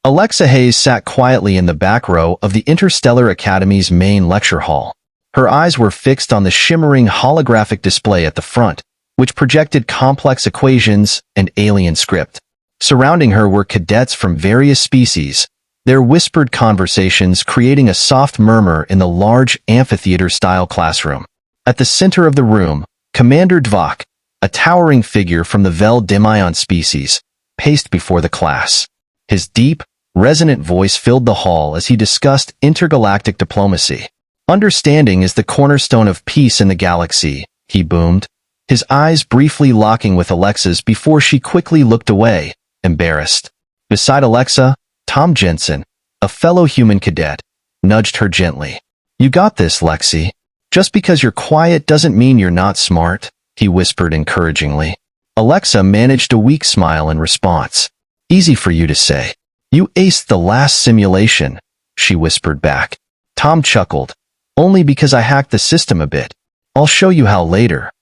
Alexa Hayes sat quietly in the back row of the Interstellar Academy's main lecture hall. Her eyes were fixed on the shimmering holographic display at the front, which projected complex equations and alien script. Surrounding her were cadets from various species, their whispered conversations creating a soft murmur in the large amphitheater-style classroom. At the center of the room, Commander Dvock, a towering figure from the Vel Dimion species, paced before the class. His deep, resonant voice filled the hall as he discussed intergalactic diplomacy. "Understanding is the cornerstone of peace in the galaxy," he boomed, his eyes briefly locking with Alexa's before she quickly looked away, embarrassed. Beside Alexa, Tom Jensen, a fellow human cadet, nudged her gently. "You got this, Lexi. Just because you're quiet doesn't mean you're not smart," he whispered encouragingly. Alexa managed a weak smile in response. "Easy for you to say. You aced the last simulation," she whispered back. Tom chuckled. "Only because I hacked the system a bit. I'll show you how later."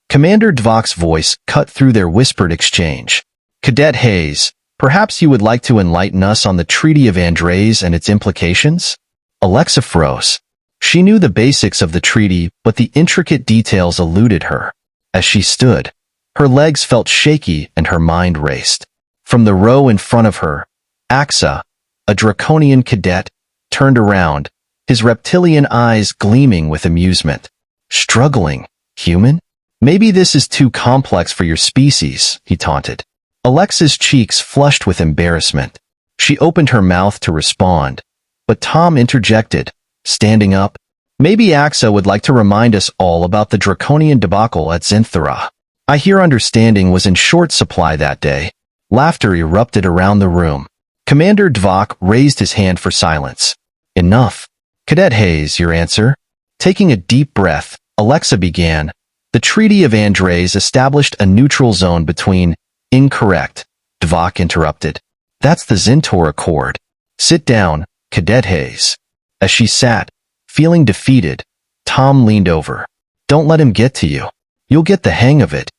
Commander Dvock's voice cut through their whispered exchange. "Cadet Hayes, perhaps you would like to enlighten us on the Treaty of Andres and its implications?" Alexa froze. She knew the basics of the treaty, but the intricate details eluded her. As she stood, her legs felt shaky and her mind raced. From the row in front of her, Axa, a draconian cadet, turned around, his reptilian eyes gleaming with amusement. "Struggling, human? Maybe this is too complex for your species," he taunted. Alexa's cheeks flushed with embarrassment. She opened her mouth to respond, but Tom interjected, standing up. "Maybe Axa would like to remind us all about the draconian debacle at Zinthara. I hear understanding was in short supply that day." Laughter erupted around the room. Commander Dvock raised his hand for silence. "Enough. Cadet Hayes, your answer?" Taking a deep breath, Alexa began. "The Treaty of Andres established a neutral zone between—" "Incorrect," Dvock interrupted. "That's the Zintor Accord. Sit down, Cadet Hayes." As she sat, feeling defeated, Tom leaned over. "Don't let him get to you. You'll get the hang of it."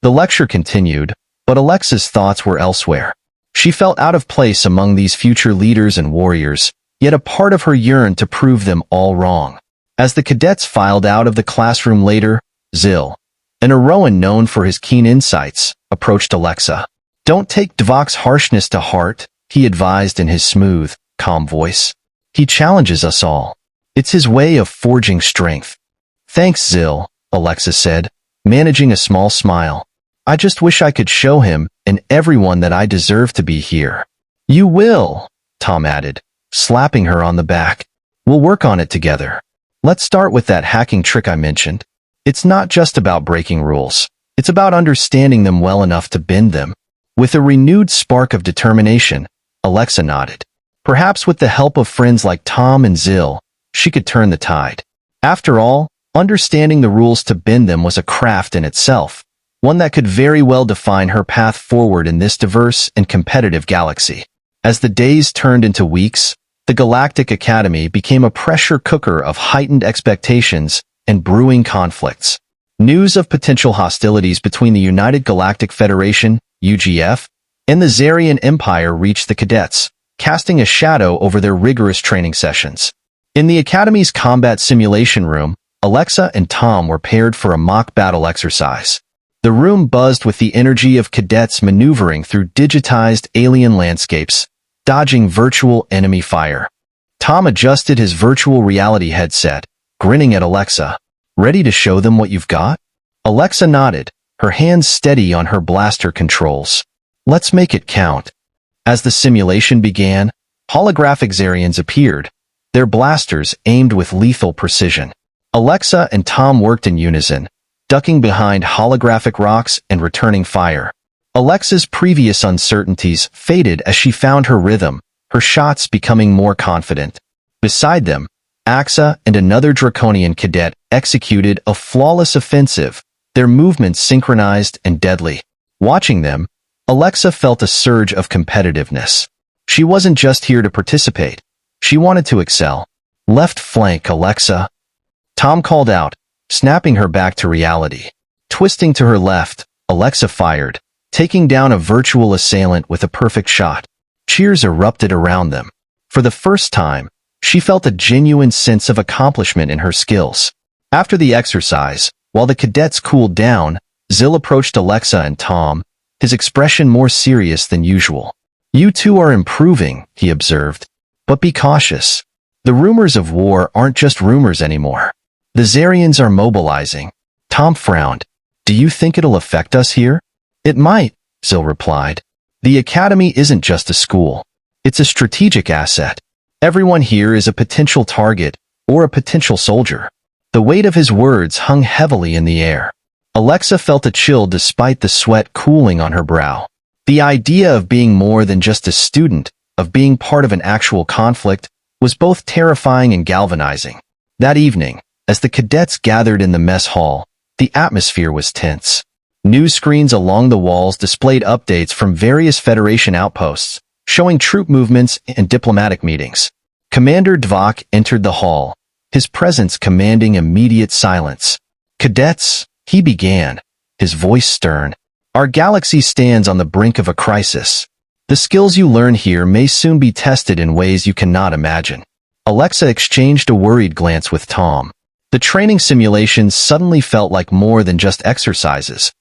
The lecture continued, but Alexa's thoughts were elsewhere. She felt out of place among these future leaders and warriors, yet a part of her yearned to prove them all wrong. As the cadets filed out of the classroom later, Zil, an Aroan known for his keen insights, approached Alexa. "Don't take Dvock's harshness to heart," he advised in his smooth, calm voice. "He challenges us all. It's his way of forging strength." "Thanks, Zil," Alexa said, managing a small smile. "I just wish I could show him and everyone that I deserve to be here." "You will," Tom added, slapping her on the back. "We'll work on it together. Let's start with that hacking trick I mentioned. It's not just about breaking rules. It's about understanding them well enough to bend them." With a renewed spark of determination, Alexa nodded. Perhaps with the help of friends like Tom and Zil, she could turn the tide. After all, understanding the rules to bend them was a craft in itself, one that could very well define her path forward in this diverse and competitive galaxy. As the days turned into weeks, the Galactic Academy became a pressure cooker of heightened expectations and brewing conflicts. News of potential hostilities between the United Galactic Federation, UGF, and the Zarian Empire reached the cadets, casting a shadow over their rigorous training sessions. In the Academy's combat simulation room, Alexa and Tom were paired for a mock battle exercise. The room buzzed with the energy of cadets maneuvering through digitized alien landscapes, dodging virtual enemy fire. Tom adjusted his virtual reality headset, grinning at Alexa. "Ready to show them what you've got?" Alexa nodded, her hands steady on her blaster controls. "Let's make it count." As the simulation began, holographic Zarians appeared, their blasters aimed with lethal precision. Alexa and Tom worked in unison, ducking behind holographic rocks and returning fire. Alexa's previous uncertainties faded as she found her rhythm, her shots becoming more confident. Beside them, Axa and another Draconian cadet executed a flawless offensive, their movements synchronized and deadly. Watching them, Alexa felt a surge of competitiveness. She wasn't just here to participate. She wanted to excel. "Left flank, Alexa," Tom called out, snapping her back to reality. Twisting to her left, Alexa fired, taking down a virtual assailant with a perfect shot. Cheers erupted around them. For the first time, she felt a genuine sense of accomplishment in her skills. After the exercise, while the cadets cooled down, Zil approached Alexa and Tom, his expression more serious than usual. "You two are improving," he observed. "But be cautious. The rumors of war aren't just rumors anymore. The Zarians are mobilizing." Tom frowned. "Do you think it'll affect us here?" "It might," Zil replied. "The academy isn't just a school. It's a strategic asset. Everyone here is a potential target or a potential soldier." The weight of his words hung heavily in the air. Alexa felt a chill despite the sweat cooling on her brow. The idea of being more than just a student, of being part of an actual conflict, was both terrifying and galvanizing. That evening, as the cadets gathered in the mess hall, the atmosphere was tense. News screens along the walls displayed updates from various Federation outposts, showing troop movements and diplomatic meetings. Commander Dvock entered the hall, his presence commanding immediate silence. "Cadets," he began, his voice stern, "our galaxy stands on the brink of a crisis. The skills you learn here may soon be tested in ways you cannot imagine." Alexa exchanged a worried glance with Tom. The training simulations suddenly felt like more than just exercises.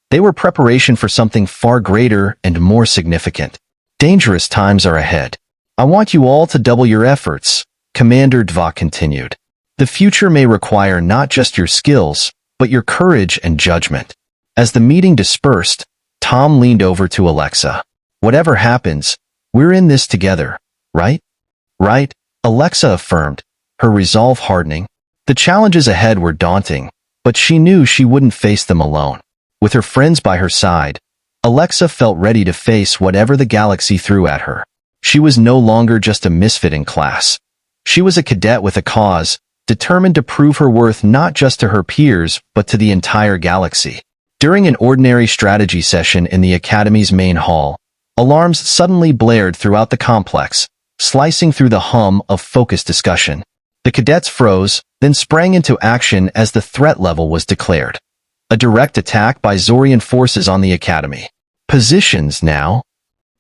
They were preparation for something far greater and more significant. "Dangerous times are ahead. I want you all to double your efforts," Commander Dvock continued. "The future may require not just your skills, but your courage and judgment." As the meeting dispersed, Tom leaned over to Alexa. "Whatever happens, we're in this together, right?" "Right," Alexa affirmed, her resolve hardening. The challenges ahead were daunting, but she knew she wouldn't face them alone. With her friends by her side, Alexa felt ready to face whatever the galaxy threw at her. She was no longer just a misfit in class. She was a cadet with a cause, determined to prove her worth not just to her peers, but to the entire galaxy. During an ordinary strategy session in the Academy's main hall, alarms suddenly blared throughout the complex, slicing through the hum of focused discussion. The cadets froze, then sprang into action as the threat level was declared. A direct attack by Zorian forces on the Academy. "Positions now!"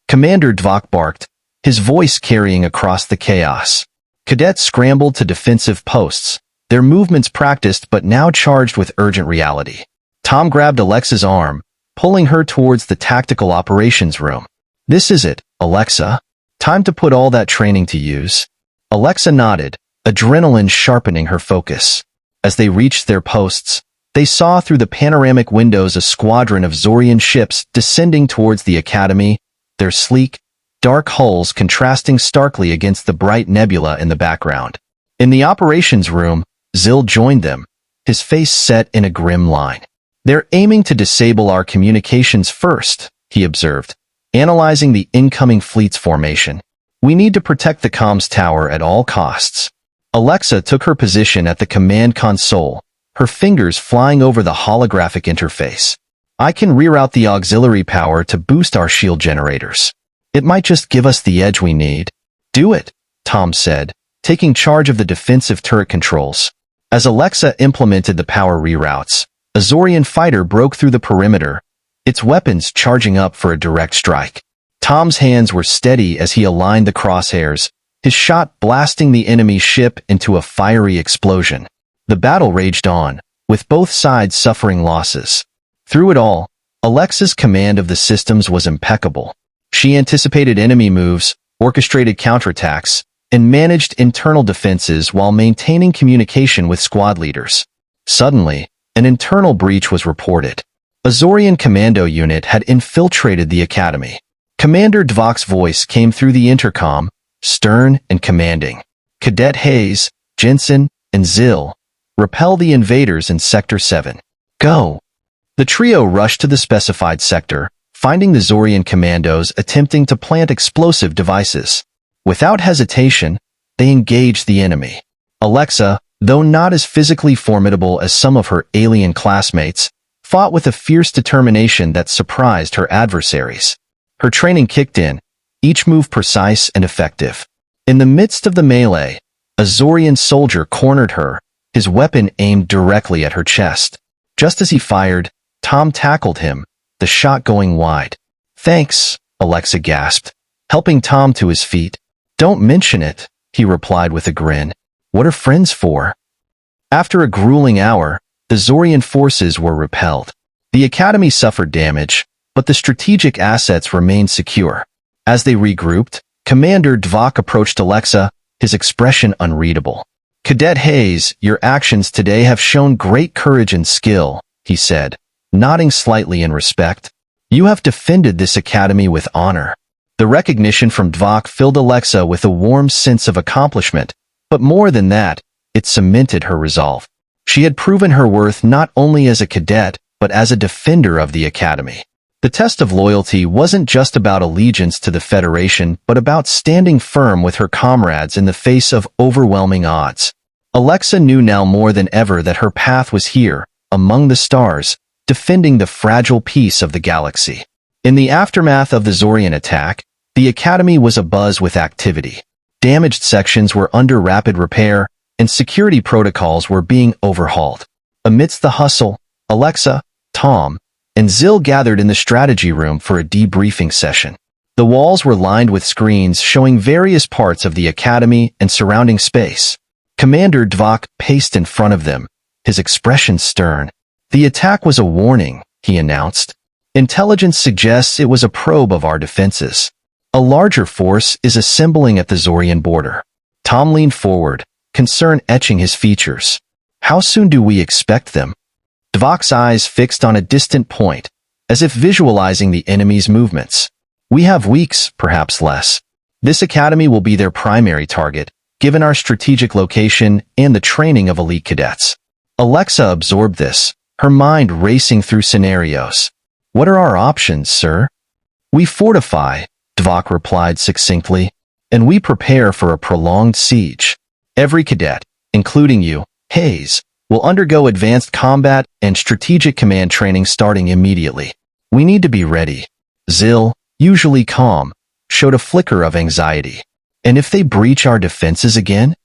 Commander Dvock barked, his voice carrying across the chaos. Cadets scrambled to defensive posts, their movements practiced but now charged with urgent reality. Tom grabbed Alexa's arm, pulling her towards the tactical operations room. "This is it, Alexa. Time to put all that training to use." Alexa nodded, adrenaline sharpening her focus. As they reached their posts, they saw through the panoramic windows a squadron of Zorian ships descending towards the Academy, their sleek, dark hulls contrasting starkly against the bright nebula in the background. In the operations room, Zil joined them, his face set in a grim line. "They're aiming to disable our communications first," he observed, analyzing the incoming fleet's formation. "We need to protect the comms tower at all costs." Alexa took her position at the command console, her fingers flying over the holographic interface. "I can reroute the auxiliary power to boost our shield generators. It might just give us the edge we need." "Do it," Tom said, taking charge of the defensive turret controls. As Alexa implemented the power reroutes, a Zorian fighter broke through the perimeter, its weapons charging up for a direct strike. Tom's hands were steady as he aligned the crosshairs, his shot blasting the enemy ship into a fiery explosion. The battle raged on, with both sides suffering losses. Through it all, Alexa's command of the systems was impeccable. She anticipated enemy moves, orchestrated counterattacks, and managed internal defenses while maintaining communication with squad leaders. Suddenly, an internal breach was reported. A Zorian commando unit had infiltrated the Academy. Commander Dvock's voice came through the intercom, stern and commanding. "Cadet Hayes, Jensen, and Zil, repel the invaders in Sector 7. Go!" The trio rushed to the specified sector, finding the Zorian commandos attempting to plant explosive devices. Without hesitation, they engaged the enemy. Alexa, though not as physically formidable as some of her alien classmates, fought with a fierce determination that surprised her adversaries. Her training kicked in, each move precise and effective. In the midst of the melee, a Zorian soldier cornered her, his weapon aimed directly at her chest. Just as he fired, Tom tackled him, the shot going wide. "Thanks," Alexa gasped. helping Tom to his feet. "Don't mention it," he replied with a grin. "What are friends for?" After a grueling hour, the Zorian forces were repelled. The Academy suffered damage, but the strategic assets remained secure. As they regrouped, Commander Dvock approached Alexa, his expression unreadable. "Cadet Hayes, your actions today have shown great courage and skill," he said, nodding slightly in respect. "You have defended this academy with honor." The recognition from Dvock filled Alexa with a warm sense of accomplishment, but more than that, it cemented her resolve. She had proven her worth not only as a cadet, but as a defender of the academy. The test of loyalty wasn't just about allegiance to the Federation, but about standing firm with her comrades in the face of overwhelming odds. Alexa knew now more than ever that her path was here, among the stars, defending the fragile peace of the galaxy. In the aftermath of the Zorian attack, the Academy was abuzz with activity. Damaged sections were under rapid repair, and security protocols were being overhauled. Amidst the hustle, Alexa, Tom, and Zill gathered in the strategy room for a debriefing session. The walls were lined with screens showing various parts of the Academy and surrounding space. Commander Dvock paced in front of them, his expression stern. "The attack was a warning," he announced. "Intelligence suggests it was a probe of our defenses. A larger force is assembling at the Zorian border." Tom leaned forward, concern etching his features. "How soon do we expect them?" Dvock's eyes fixed on a distant point, as if visualizing the enemy's movements. "We have weeks, perhaps less. This academy will be their primary target, given our strategic location and the training of elite cadets." Alexa absorbed this, her mind racing through scenarios. "What are our options, sir?" "We fortify," Dvock replied succinctly, "and we prepare for a prolonged siege. Every cadet, including you, Hayes, will undergo advanced combat and strategic command training starting immediately. We need to be ready." Zill, usually calm, showed a flicker of anxiety. "And if they breach our defenses again?"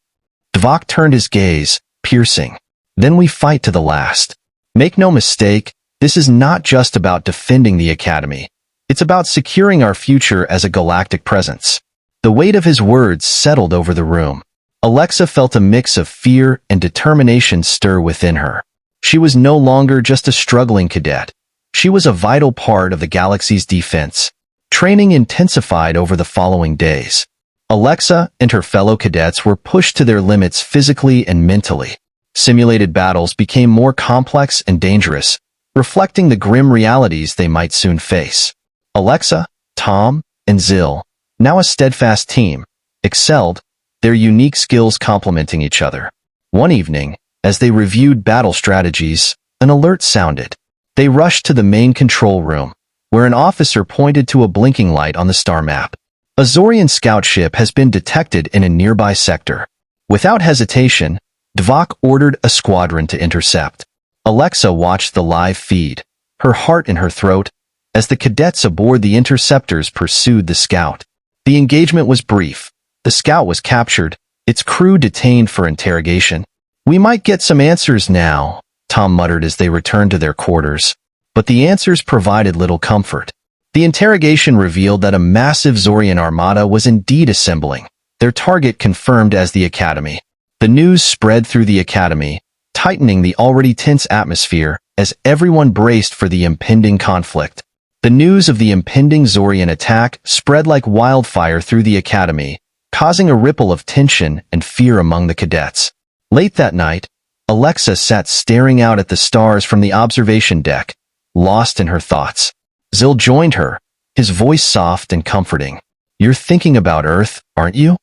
Dvock turned his gaze, piercing. "Then we fight to the last. Make no mistake, this is not just about defending the Academy. It's about securing our future as a galactic presence." The weight of his words settled over the room. Alexa felt a mix of fear and determination stir within her. She was no longer just a struggling cadet. She was a vital part of the galaxy's defense. Training intensified over the following days. Alexa and her fellow cadets were pushed to their limits physically and mentally. Simulated battles became more complex and dangerous, reflecting the grim realities they might soon face. Alexa, Tom, and Zill, now a steadfast team, excelled, their unique skills complementing each other. One evening, as they reviewed battle strategies, an alert sounded. They rushed to the main control room, where an officer pointed to a blinking light on the star map. A Zorian scout ship has been detected in a nearby sector. Without hesitation, Dvock ordered a squadron to intercept. Alexa watched the live feed, her heart in her throat, as the cadets aboard the interceptors pursued the scout. The engagement was brief. The scout was captured, its crew detained for interrogation. "We might get some answers now," Tom muttered as they returned to their quarters. But the answers provided little comfort. The interrogation revealed that a massive Zorian armada was indeed assembling, their target confirmed as the Academy. The news spread through the Academy, tightening the already tense atmosphere as everyone braced for the impending conflict. The news of the impending Zorian attack spread like wildfire through the Academy, causing a ripple of tension and fear among the cadets. Late that night, Alexa sat staring out at the stars from the observation deck, lost in her thoughts. Zill joined her, his voice soft and comforting. "You're thinking about Earth, aren't you?"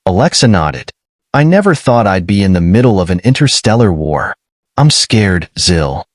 Alexa nodded. "I never thought I'd be in the middle of an interstellar war. I'm scared, Zill."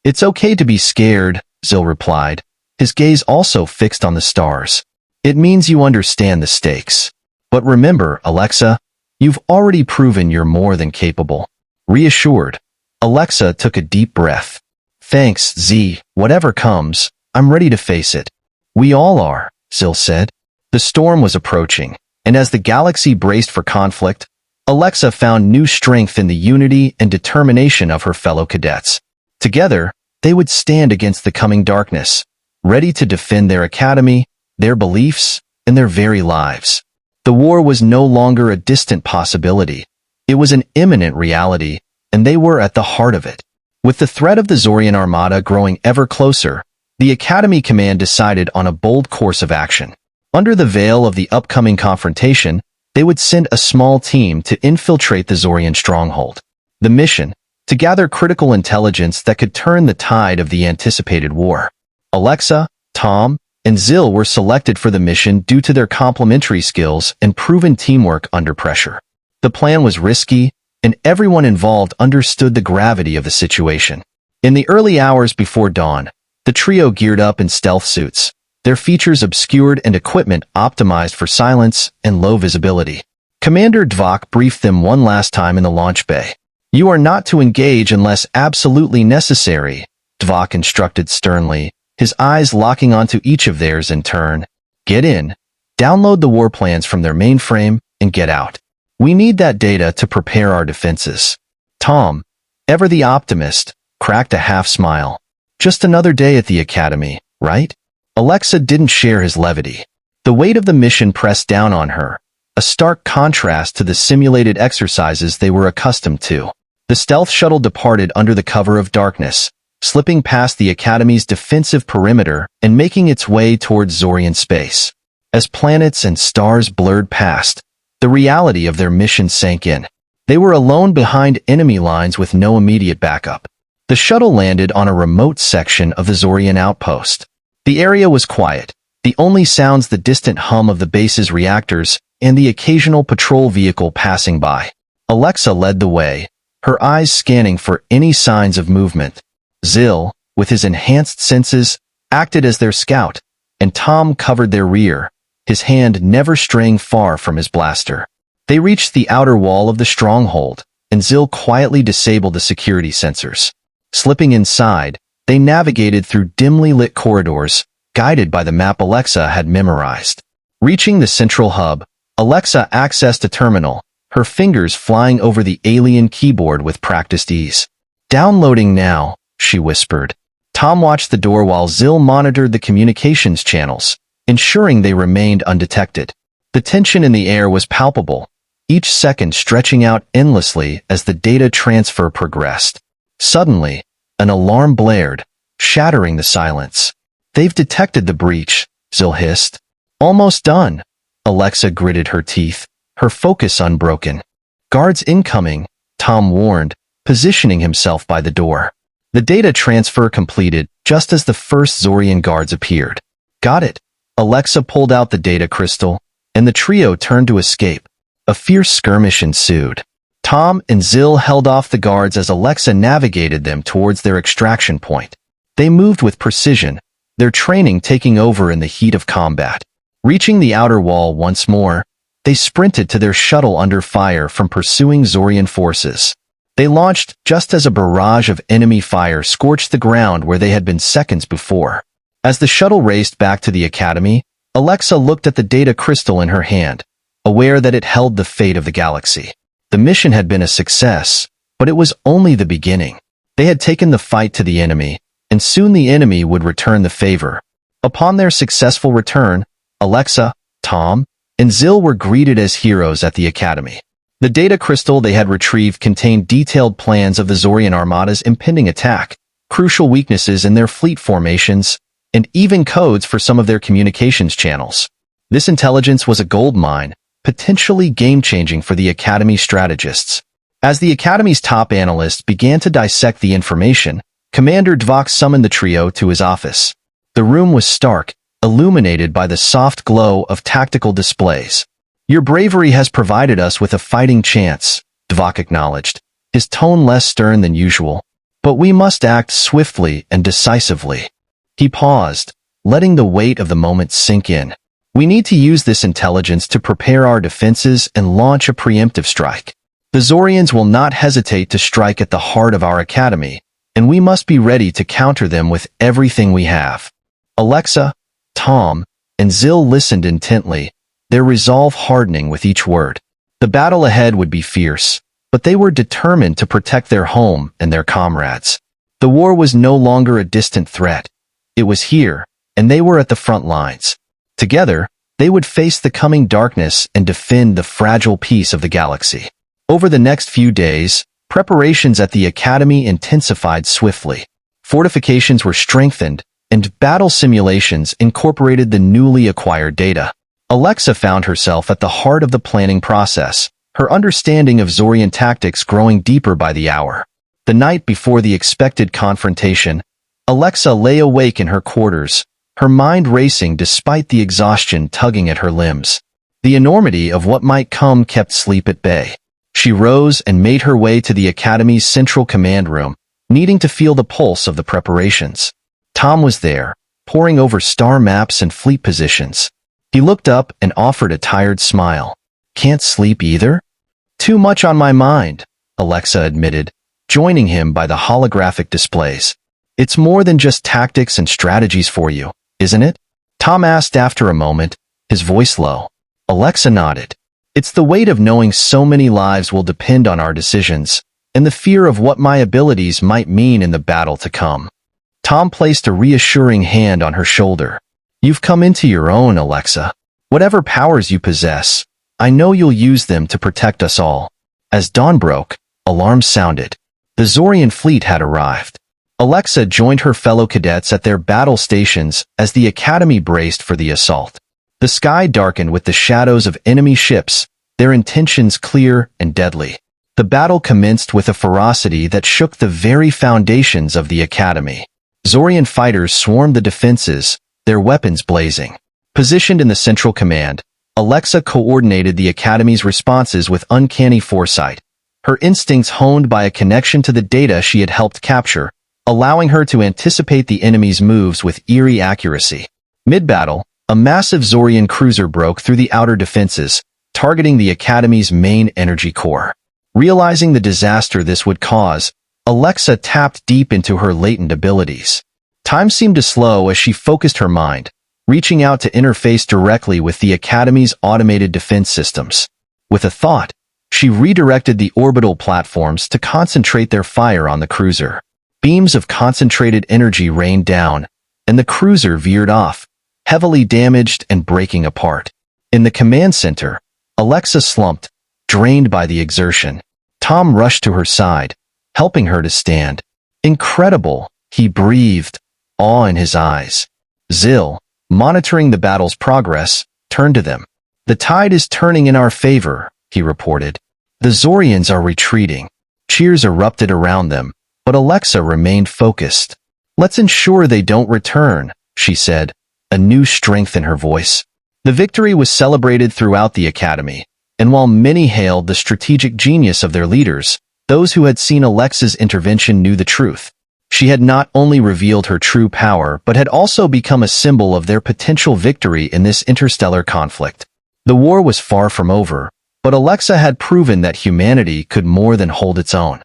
"It's okay to be scared," Zill replied, his gaze also fixed on the stars. "It means you understand the stakes. But remember, Alexa, you've already proven you're more than capable." Reassured, Alexa took a deep breath. "Thanks, Z. Whatever comes, I'm ready to face it." "We all are," Zill said. The storm was approaching, and as the galaxy braced for conflict, Alexa found new strength in the unity and determination of her fellow cadets. Together, they would stand against the coming darkness, ready to defend their academy, their beliefs, and their very lives. The war was no longer a distant possibility. It was an imminent reality, and they were at the heart of it. With the threat of the Zorian Armada growing ever closer, the Academy Command decided on a bold course of action. Under the veil of the upcoming confrontation, they would send a small team to infiltrate the Zorian stronghold. The mission, to gather critical intelligence that could turn the tide of the anticipated war. Alexa, Tom, and Zil were selected for the mission due to their complementary skills and proven teamwork under pressure. The plan was risky, and everyone involved understood the gravity of the situation. In the early hours before dawn, the trio geared up in stealth suits, their features obscured and equipment optimized for silence and low visibility. Commander Dvock briefed them one last time in the launch bay. "You are not to engage unless absolutely necessary," Dvock instructed sternly, his eyes locking onto each of theirs in turn. "Get in, download the war plans from their mainframe, and get out. We need that data to prepare our defenses." Tom, ever the optimist, cracked a half smile. Just another day at the Academy, right? Alexa didn't share his levity. The weight of the mission pressed down on her, a stark contrast to the simulated exercises they were accustomed to. The stealth shuttle departed under the cover of darkness, slipping past the Academy's defensive perimeter and making its way towards Zorian space. As planets and stars blurred past, the reality of their mission sank in. They were alone behind enemy lines with no immediate backup. The shuttle landed on a remote section of the Zorian outpost. The area was quiet, the only sounds the distant hum of the base's reactors and the occasional patrol vehicle passing by. Alexa led the way, her eyes scanning for any signs of movement. Zil, with his enhanced senses, acted as their scout, and Tom covered their rear, his hand never straying far from his blaster. They reached the outer wall of the stronghold, and Zil quietly disabled the security sensors. Slipping inside, they navigated through dimly lit corridors, guided by the map Alexa had memorized. Reaching the central hub, Alexa accessed a terminal, her fingers flying over the alien keyboard with practiced ease. "Downloading now," she whispered. Tom watched the door while Zil monitored the communications channels, ensuring they remained undetected. The tension in the air was palpable, each second stretching out endlessly as the data transfer progressed. Suddenly, an alarm blared, shattering the silence. "They've detected the breach," Zil hissed. "Almost done." Alexa gritted her teeth, her focus unbroken. "Guards incoming," Tom warned, positioning himself by the door. The data transfer completed just as the first Zorian guards appeared. "Got it." Alexa pulled out the data crystal, and the trio turned to escape. A fierce skirmish ensued. Tom and Zil held off the guards as Alexa navigated them towards their extraction point. They moved with precision, their training taking over in the heat of combat. Reaching the outer wall once more, they sprinted to their shuttle under fire from pursuing Zorian forces. They launched just as a barrage of enemy fire scorched the ground where they had been seconds before. As the shuttle raced back to the Academy, Alexa looked at the data crystal in her hand, aware that it held the fate of the galaxy. The mission had been a success, but it was only the beginning. They had taken the fight to the enemy, and soon the enemy would return the favor. Upon their successful return, Alexa, Tom, and Zil were greeted as heroes at the Academy. The data crystal they had retrieved contained detailed plans of the Zorian Armada's impending attack, crucial weaknesses in their fleet formations, and even codes for some of their communications channels. This intelligence was a goldmine, potentially game-changing for the Academy strategists. As the Academy's top analysts began to dissect the information, Commander Dvock summoned the trio to his office. The room was stark, illuminated by the soft glow of tactical displays. "Your bravery has provided us with a fighting chance," Dvock acknowledged, his tone less stern than usual. "But we must act swiftly and decisively." He paused, letting the weight of the moment sink in. "We need to use this intelligence to prepare our defenses and launch a preemptive strike. The Zorians will not hesitate to strike at the heart of our Academy, and we must be ready to counter them with everything we have." Alexa, Tom, and Zil listened intently, their resolve hardening with each word. The battle ahead would be fierce, but they were determined to protect their home and their comrades. The war was no longer a distant threat. It was here, and they were at the front lines. Together, They would face the coming darkness and defend the fragile peace of the galaxy. Over the next few days, preparations at the Academy intensified swiftly. Fortifications were strengthened, and battle simulations incorporated the newly acquired data. Alexa found herself at the heart of the planning process, her understanding of Zorian tactics growing deeper by the hour. The night before the expected confrontation, Alexa lay awake in her quarters, her mind racing despite the exhaustion tugging at her limbs. The enormity of what might come kept sleep at bay. She rose and made her way to the Academy's central command room, needing to feel the pulse of the preparations. Tom was there, poring over star maps and fleet positions. He looked up and offered a tired smile. "Can't sleep either?" "Too much on my mind," Alexa admitted, joining him by the holographic displays. "It's more than just tactics and strategies for you, isn't it?" Tom asked after a moment, his voice low. Alexa nodded. "It's the weight of knowing so many lives will depend on our decisions, and the fear of what my abilities might mean in the battle to come." Tom placed a reassuring hand on her shoulder. "You've come into your own, Alexa. Whatever powers you possess, I know you'll use them to protect us all." As dawn broke, alarms sounded. The Zorian fleet had arrived. Alexa joined her fellow cadets at their battle stations as the Academy braced for the assault. The sky darkened with the shadows of enemy ships, their intentions clear and deadly. The battle commenced with a ferocity that shook the very foundations of the Academy. Zorian fighters swarmed the defenses, their weapons blazing. Positioned in the central command, Alexa coordinated the Academy's responses with uncanny foresight, her instincts honed by a connection to the data she had helped capture, allowing her to anticipate the enemy's moves with eerie accuracy. Mid-battle, a massive Zorian cruiser broke through the outer defenses, targeting the Academy's main energy core. Realizing the disaster this would cause, Alexa tapped deep into her latent abilities. Time seemed to slow as she focused her mind, reaching out to interface directly with the Academy's automated defense systems. With a thought, she redirected the orbital platforms to concentrate their fire on the cruiser. Beams of concentrated energy rained down, and the cruiser veered off, heavily damaged and breaking apart. In the command center, Alexa slumped, drained by the exertion. Tom rushed to her side, helping her to stand. "Incredible," he breathed, awe in his eyes. Zil, monitoring the battle's progress, turned to them. "The tide is turning in our favor," he reported. "The Zorians are retreating." Cheers erupted around them, but Alexa remained focused. "Let's ensure they don't return," she said, a new strength in her voice. The victory was celebrated throughout the Academy, and while many hailed the strategic genius of their leaders, those who had seen Alexa's intervention knew the truth. She had not only revealed her true power, but had also become a symbol of their potential victory in this interstellar conflict. The war was far from over, but Alexa had proven that humanity could more than hold its own.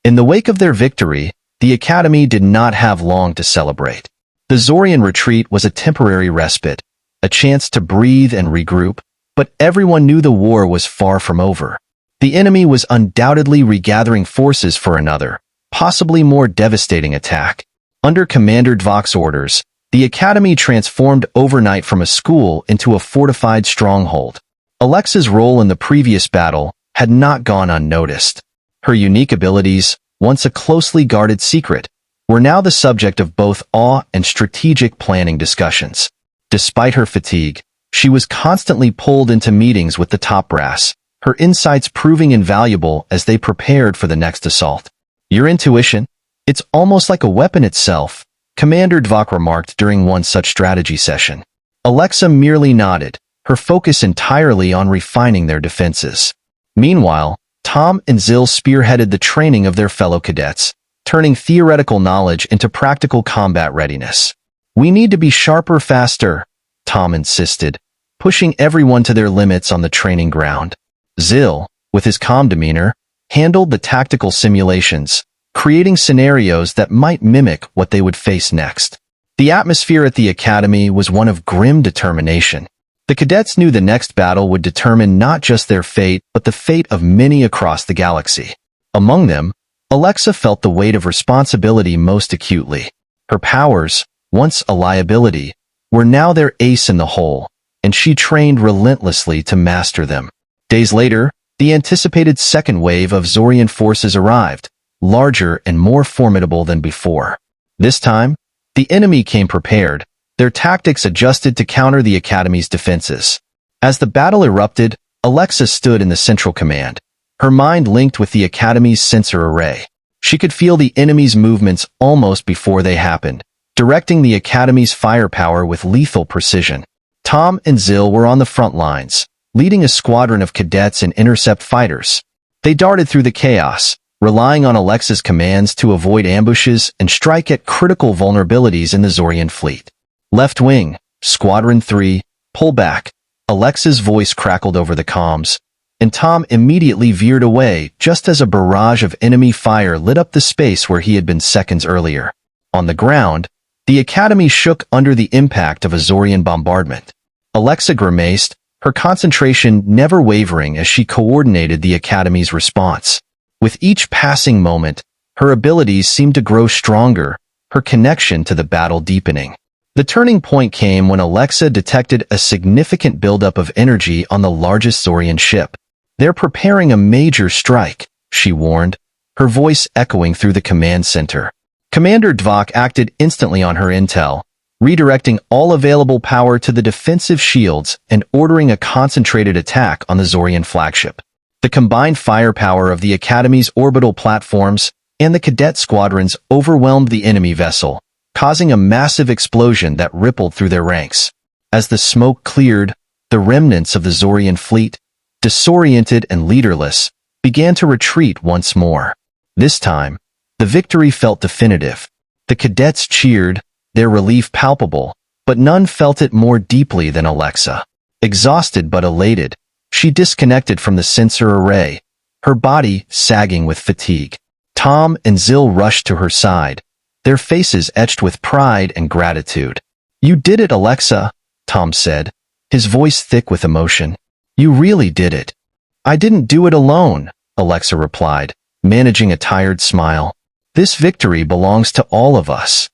In the wake of their victory, the Academy did not have long to celebrate. The Zorian retreat was a temporary respite, a chance to breathe and regroup, but everyone knew the war was far from over. The enemy was undoubtedly regathering forces for another, possibly more devastating attack. Under Commander Dvok's orders, the Academy transformed overnight from a school into a fortified stronghold. Alexa's role in the previous battle had not gone unnoticed. Her unique abilities, once a closely guarded secret, were now the subject of both awe and strategic planning discussions. Despite her fatigue, she was constantly pulled into meetings with the top brass, her insights proving invaluable as they prepared for the next assault. "Your intuition? It's almost like a weapon itself," Commander Dvok remarked during one such strategy session. Alexa merely nodded, her focus entirely on refining their defenses. Meanwhile, Tom and Zil spearheaded the training of their fellow cadets, turning theoretical knowledge into practical combat readiness. "We need to be sharper faster," Tom insisted, pushing everyone to their limits on the training ground. Zil, with his calm demeanor, handled the tactical simulations, creating scenarios that might mimic what they would face next. The atmosphere at the Academy was one of grim determination. The cadets knew the next battle would determine not just their fate, but the fate of many across the galaxy. Among them, Alexa felt the weight of responsibility most acutely. Her powers, once a liability, were now their ace in the hole, and she trained relentlessly to master them. Days later, the anticipated second wave of Zorian forces arrived, larger and more formidable than before. This time, the enemy came prepared, their tactics adjusted to counter the Academy's defenses. As the battle erupted, Alexa stood in the central command, her mind linked with the Academy's sensor array. She could feel the enemy's movements almost before they happened, directing the Academy's firepower with lethal precision. Tom and Zill were on the front lines, leading a squadron of cadets and intercept fighters. They darted through the chaos, relying on Alexa's commands to avoid ambushes and strike at critical vulnerabilities in the Zorian fleet. Left wing, Squadron 3, pull back. Alexa's voice crackled over the comms, and Tom immediately veered away just as a barrage of enemy fire lit up the space where he had been seconds earlier. On the ground, the Academy shook under the impact of a Zorian bombardment. Alexa grimaced, her concentration never wavering as she coordinated the Academy's response. With each passing moment, her abilities seemed to grow stronger, her connection to the battle deepening. The turning point came when Alexa detected a significant buildup of energy on the largest Zorian ship. "They're preparing a major strike," she warned, her voice echoing through the command center. Commander Dvock acted instantly on her intel, redirecting all available power to the defensive shields and ordering a concentrated attack on the Zorian flagship. The combined firepower of the Academy's orbital platforms and the cadet squadrons overwhelmed the enemy vessel, causing a massive explosion that rippled through their ranks. As the smoke cleared, the remnants of the Zorian fleet, disoriented and leaderless, began to retreat once more. This time, the victory felt definitive. The cadets cheered, their relief palpable, but none felt it more deeply than Alexa. Exhausted but elated, she disconnected from the sensor array, her body sagging with fatigue. Tom and Zill rushed to her side, their faces etched with pride and gratitude. "You did it, Alexa," Tom said, his voice thick with emotion. "You really did it." "I didn't do it alone," Alexa replied, managing a tired smile. "This victory belongs to all of us."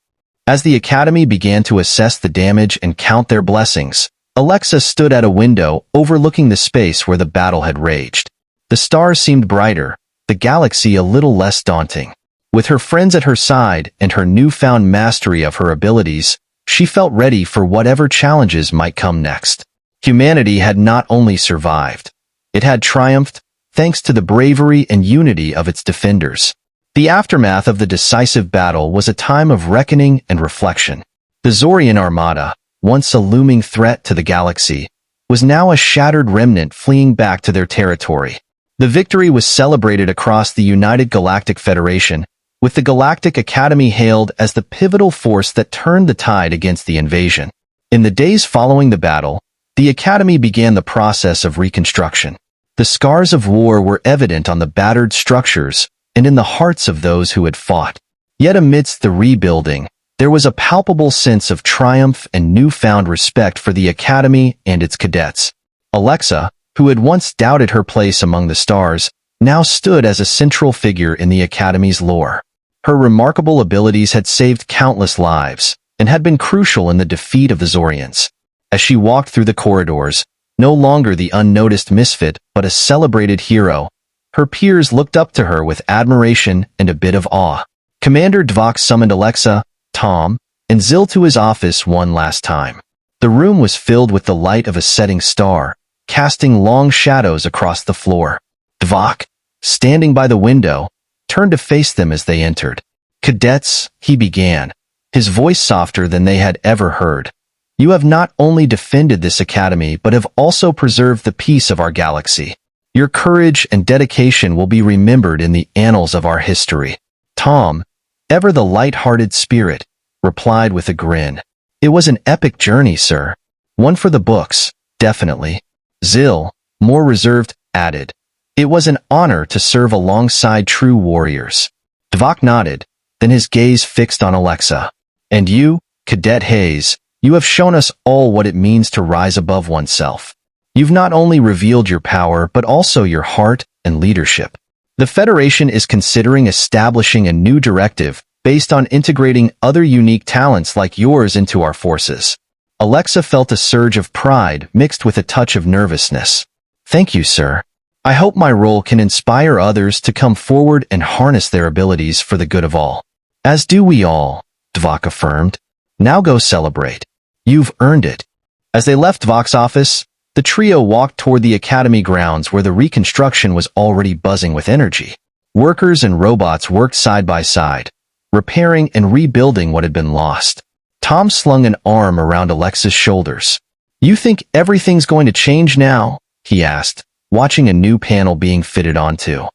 As the Academy began to assess the damage and count their blessings, Alexa stood at a window overlooking the space where the battle had raged. The stars seemed brighter, the galaxy a little less daunting. With her friends at her side and her newfound mastery of her abilities, she felt ready for whatever challenges might come next. Humanity had not only survived, it had triumphed, thanks to the bravery and unity of its defenders. The aftermath of the decisive battle was a time of reckoning and reflection. The Zorian Armada, once a looming threat to the galaxy, was now a shattered remnant fleeing back to their territory. The victory was celebrated across the United Galactic Federation, with the Galactic Academy hailed as the pivotal force that turned the tide against the invasion. In the days following the battle, the Academy began the process of reconstruction. The scars of war were evident on the battered structures and in the hearts of those who had fought. Yet amidst the rebuilding, there was a palpable sense of triumph and newfound respect for the Academy and its cadets. Alexa, who had once doubted her place among the stars, now stood as a central figure in the Academy's lore. Her remarkable abilities had saved countless lives and had been crucial in the defeat of the Zorians. As she walked through the corridors, no longer the unnoticed misfit but a celebrated hero, her peers looked up to her with admiration and a bit of awe. Commander Dvock summoned Alexa, Tom, and Zill to his office one last time. The room was filled with the light of a setting star, casting long shadows across the floor. Dvock, standing by the window, turned to face them as they entered. "Cadets," he began, his voice softer than they had ever heard. "You have not only defended this academy but have also preserved the peace of our galaxy. Your courage and dedication will be remembered in the annals of our history." Tom, ever the light-hearted spirit, replied with a grin. "It was an epic journey, sir. One for the books, definitely." Zill, more reserved, added, "It was an honor to serve alongside true warriors." Dvock nodded, then his gaze fixed on Alexa. "And you, Cadet Hayes, you have shown us all what it means to rise above oneself. You've not only revealed your power but also your heart and leadership. The Federation is considering establishing a new directive based on integrating other unique talents like yours into our forces." Alexa felt a surge of pride mixed with a touch of nervousness. Thank you, sir. I hope my role can inspire others to come forward and harness their abilities for the good of all. As do we all, Dvock affirmed. Now go celebrate. You've earned it. As they left Dvock's office, the trio walked toward the academy grounds where the reconstruction was already buzzing with energy. Workers and robots worked side by side, repairing and rebuilding what had been lost. Tom slung an arm around Alexa's shoulders. You think everything's going to change now? He asked, watching a new panel being fitted onto.